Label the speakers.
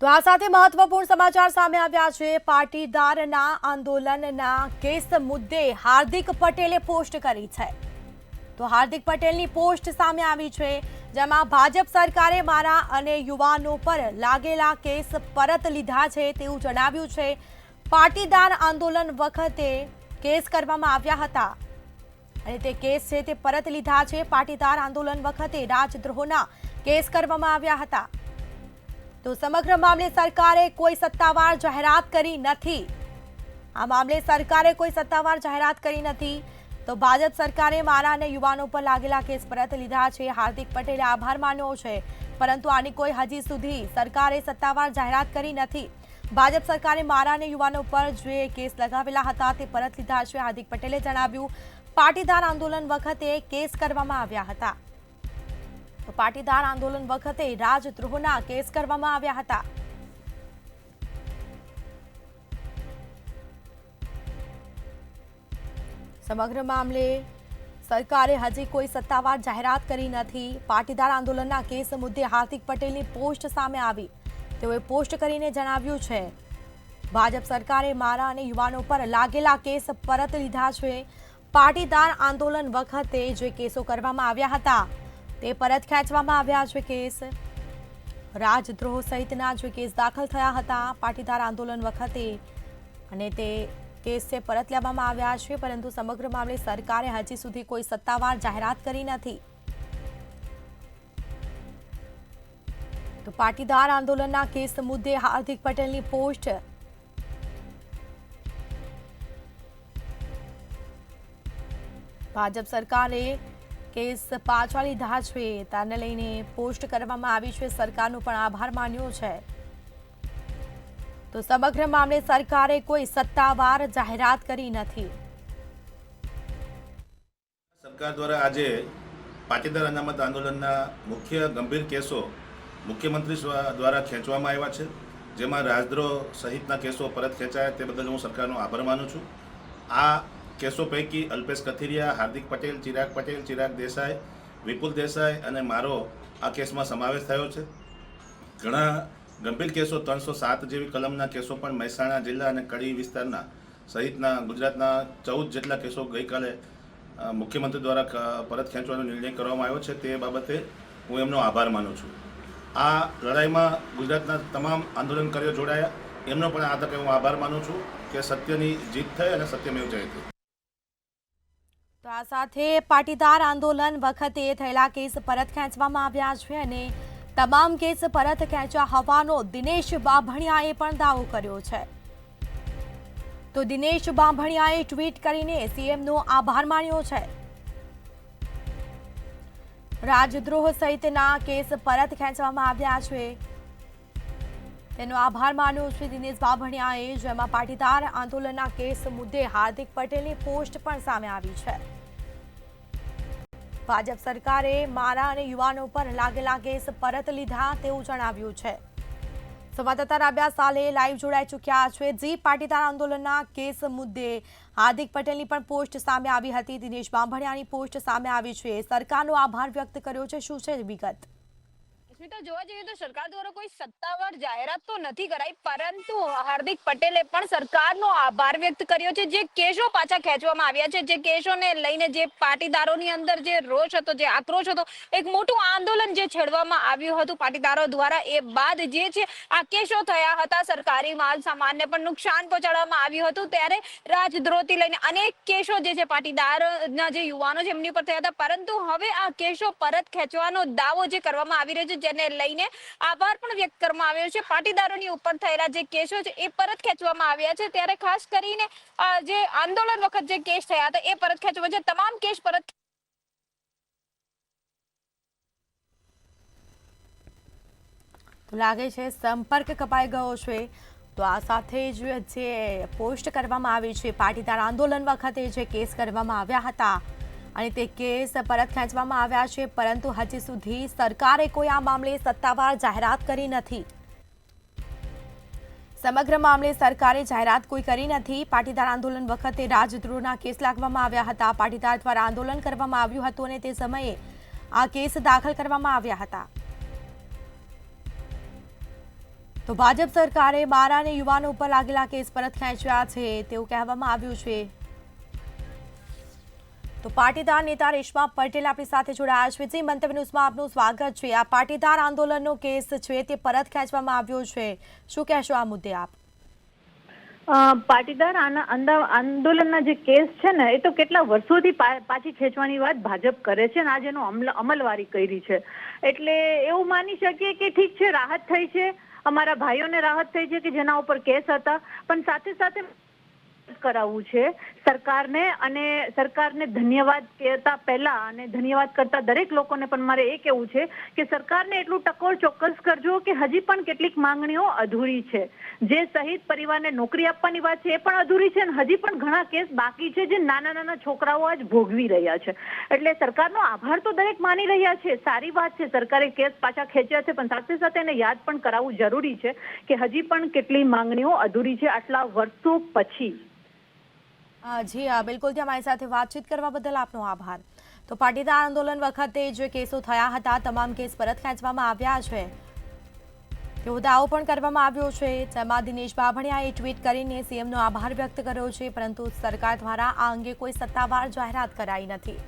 Speaker 1: તો આ સાથે મહત્વપૂર્ણ સમાચાર સામે આવ્યા છે। પાટીદારના આંદોલનના કેસ મુદ્દે હાર્દિક પટેલે પોસ્ટ કરી છે। તો હાર્દિક પટેલની પોસ્ટ સામે આવી છે, જેમાં ભાજપ સરકારે મારા અને યુવાનો પર લાગેલા કેસ પરત લીધા છે તેવું જણાવ્યું છે। પાટીદાર આંદોલન વખતે કેસ કરવામાં આવ્યા હતા અને તે કેસ છે તે પરત લીધા છે। પાટીદાર આંદોલન વખતે રાજદ્રોહના કેસ કરવામાં આવ્યા હતા। તો સમગ્ર મામલે સરકારે કોઈ સત્તાવાર જાહેરાત કરી નથી। આ મામલે સરકારે કોઈ સત્તાવાર જાહેરાત કરી નથી। તો ભાજપ સરકારે મારા અને યુવાનો પર લાગેલા કેસ પરત લીધા છે। હાર્દિક પટેલે આભાર માન્યો છે, પરંતુ આની કોઈ હજી સુધી સરકારે સત્તાવાર જાહેરાત કરી નથી। ભાજપ સરકારે મારા અને યુવાનો પર જે કેસ લગાવેલા હતા તે પરત લીધા છે। હાર્દિક પટેલે જણાવ્યું, પાટીદાર આંદોલન વખતે કેસ કરવામાં આવ્યા હતા। તો પાટીદાર આંદોલન વખતે રાજદ્રોહના કેસ કરવામાં આવ્યા હતા। સમગ્ર મામલે સરકારે હજી કોઈ સત્તાવાર જાહેરાત કરી નથી। પાટીદાર આંદોલનના કેસ મુદ્દે હાર્દિક પટેલની પોસ્ટ સામે આવી। તેઓએ પોસ્ટ કરીને જણાવ્યું છે, ભાજપ સરકારે મારા અને યુવાનો પર લાગેલા કેસ પરત લીધા છે। પાટીદાર આંદોલન વખતે જે કેસો કરવામાં આવ્યા હતા તે પરત ખેંચવામાં આવ્યા છે। કેસ રાજદ્રોહ સહિતના જે કેસ દાખલ થયા હતા પાટીદાર આંદોલન વખતે, અને તે કેસ છે પરત લેવામાં આવ્યા છે, પરંતુ સમગ્ર મામલે સરકારે હજી સુધી કોઈ સત્તાવાર જાહેરાત કરી નથી। તો પાટીદાર આંદોલનના કેસ મુદ્દે હાર્દિક પટેલની પોસ્ટ। ભાજપ સરકારે કેસ પાછા લીધા છે તેને લઈને પોસ્ટ કરવામાં આવી છે। સરકારનો પણ આભાર માન્યો છે। તો સમગ્ર મામલે સરકારે કોઈ સત્તાવાર જાહેરાત કરી નથી।
Speaker 2: સરકાર દ્વારા આજે પાટીદાર અનામત આંદોલનના મુખ્ય ગંભીર કેસો મુખ્યમંત્રી દ્વારા ખેંચવામાં આવ્યા છે, જેમાં રાજદ્રોહ સહિતના કેસો પરત ખેંચાયા તે બદલ હું સરકારનો આભાર માનું છું। આ કેસો પૈકી અલ્પેશ કથિરિયા, હાર્દિક પટેલ, ચિરાગ દેસાઈ, વિપુલ દેસાઈ અને મારો આ કેસમાં સમાવેશ થયો છે। ઘણા ગંભીર કેસો 307 જેવી કલમના કેસો પણ મહેસાણા જિલ્લા અને કડી વિસ્તારના સહિતના ગુજરાતના 14 જેટલા કેસો ગઈકાલે મુખ્યમંત્રી દ્વારા પરત ખેંચવાનો નિર્ણય કરવામાં આવ્યો છે। તે બાબતે હું એમનો આભાર માનું છું। આ લડાઈમાં ગુજરાતના તમામ આંદોલનકારીઓ જોડાયા, એમનો પણ આ તકે હું આભાર માનું છું કે સત્યની જીત થઈ અને સત્યમેવ જયતે।
Speaker 1: તો આ સાથે પાટીદાર આંદોલન વખતે થયેલા કેસ પરત ખેંચવામાં આવ્યા છે અને તમામ કેસ પરત ખેંચ્યા હોવાનો દિનેશ બાંભણિયાએ પણ દાવો કર્યો છે। તો દિનેશ બાંભણિયાએ ટ્વીટ કરીને સીએમનો આભાર માન્યો છે। રાજદ્રોહ સહિતના કેસ પરત ખેંચવામાં આવ્યા છે તેનો આભાર માન્યો છે દિનેશ બાંભણિયાએ, જેમાં પાટીદાર આંદોલનના કેસ મુદ્દે હાર્દિક પટેલની પોસ્ટ પણ સામે આવી છે। ભાજપ સરકારે મારા અને યુવાનો પર લાગેલા કેસ પરત લીધા તેવું જણાવ્યું છે। સંવાદદાતા રાબિયા સાલે લાઈવ જોડાઈ ચૂક્યા છે। જી, પાટીદાર આંદોલનના કેસ મુદ્દે હાર્દિક પટેલની પણ પોસ્ટ સામે આવી હતી, દિનેશ બાંભણિયાની પોસ્ટ સામે આવી છે। સરકારનો આભાર વ્યક્ત કર્યો છે, શું છે વિગત?
Speaker 3: જોવા જઈએ તો સરકાર દ્વારા કોઈ સત્તાવાર જાહેરાત તો નથી કરાઈ, પરંતુ હાર્દિક પટેલે પણ સરકારનો આભાર વ્યક્ત કર્યો છે। જે કેસો પાછા ખેંચવામાં આવ્યા છે, જે કેસોને લઈને જે પાટીદારોની અંદર જે રોષ હતો, જે આક્રોશ હતો, એક મોટું આંદોલન જે છેડવામાં આવ્યું હતું પાટીદારો દ્વારા, એ બાદ જે છે આ કેસો થયા હતા, સરકારી માલ સામાનને પણ નુકસાન પહોંચાડવામાં આવ્યું હતું, ત્યારે રાજદ્રોહથી લઈને અનેક કેસો જે છે પાટીદારના જે યુવાનો છે એમની પર થયા હતા, પરંતુ હવે આ કેસો પરત ખેંચવાનો દાવો જે કરવામાં આવી રહ્યો છે, જેને લઈને આભાર પણ વ્યક્ત કરવામાં આવ્યો છે। પાટીદારોની ઉપર થયેલા જે કેસો છે એ પરત ખેંચવામાં આવ્યા છે, ત્યારે ખાસ કરીને જે આંદોલન વખત જે કેસ થયા હતા એ પરત ખેંચવા છે, તમામ કેસ પરત
Speaker 1: લાગે છે સંપર્ક કપાઈ ગયો છે। તો આ સાથે જ જે પોસ્ટ કરવામાં આવી છે, પાટીદાર આંદોલન વખતે જે કેસ કરવામાં આવ્યા હતા અને તે કેસ પરત ખેંચવામાં આવ્યા છે, પરંતુ હજી સુધી સરકારે કોઈ આ મામલે સત્તાવાર જાહેરાત કરી નથી। સમગ્ર મામલે સરકારે જાહેરાત કોઈ કરી નથી। પાટીદાર આંદોલન વખતે રાજદ્રોહના કેસ લાગવામાં આવ્યા હતા, પાટીદાર દ્વારા આંદોલન કરવામાં આવ્યું હતું અને તે સમયે આ કેસ દાખલ કરવામાં આવ્યા હતા। તો ભાજપ સરકારે બારા અને યુવાનો ઉપર લાગેલા કેસ પરત ખેંચ્યા છે તેવું કહેવામાં આવ્યું છે. તો પાટીદાર નેતા રેશમા પટેલ આપણી સાથે જોડાયા છે. જી, મંતવ્ય ન્યૂઝમાં આપનું સ્વાગત છે. આ પાટીદાર આંદોલનનો કેસ છે તે પરત ખેંચવામાં આવ્યો છે, શું કહેશો આ મુદ્દે આપ?
Speaker 4: પાટીદાર આંદોલનના જે કેસ છે ને એ તો કેટલા વર્ષોથી પાછી ખેંચવાની વાત ભાજપ કરે છે અને આજે એનો અમલવારી કરી છે. એટલે એવું માની શકીએ કે ઠીક છે, રાહત થઈ છે, અમારા ભાઈઓને રાહત થઈ છે કે જેના ઉપર કેસ હતા, પણ સાથે સાથે કરાવવું છે સરકારને. અને સરકારને ધન્યવાદ કહેતા પહેલા અને ધન્યવાદ કરતા દરેક લોકોને પણ મારે એ કહેવું છે કે સરકારને એટલું ટકોર ચોક્કસ કરજો કે હજી પણ કેટલીક માંગણીઓ અધૂરી છે. જે શહીદ પરિવારને નોકરી આપવાની વાત છે એ પણ અધૂરી છે અને હજી પણ ઘણા કેસ બાકી છે જે નાના નાના છોકરાઓ આજ ભોગવી રહ્યા છે. એટલે સરકારનો આભાર તો દરેક માની રહ્યા છે, સારી વાત છે, સરકારે કેસ પાછા ખેંચ્યા છે, પણ સાથે સાથે એને યાદ પણ કરાવવું જરૂરી છે કે હજી પણ કેટલી માંગણીઓ અધૂરી છે આટલા વર્ષો પછી.
Speaker 1: જી હા, બિલકુલ. અમારી સાથે વાતચીત કરવા બદલ આપનો આભાર. તો પાટીદાર આંદોલન વખતે જે કેસો થયા હતા તમામ કેસ પરત ખેંચવામાં આવ્યા છે તેવો દાવો પણ કરવામાં આવ્યો છે. જેમાં દિનેશ બાભણિયાએ ટ્વીટ કરીને સીએમનો આભાર વ્યક્ત કર્યો છે, પરંતુ સરકાર દ્વારા આ અંગે કોઈ સત્તાવાર જાહેરાત કરાઈ નથી.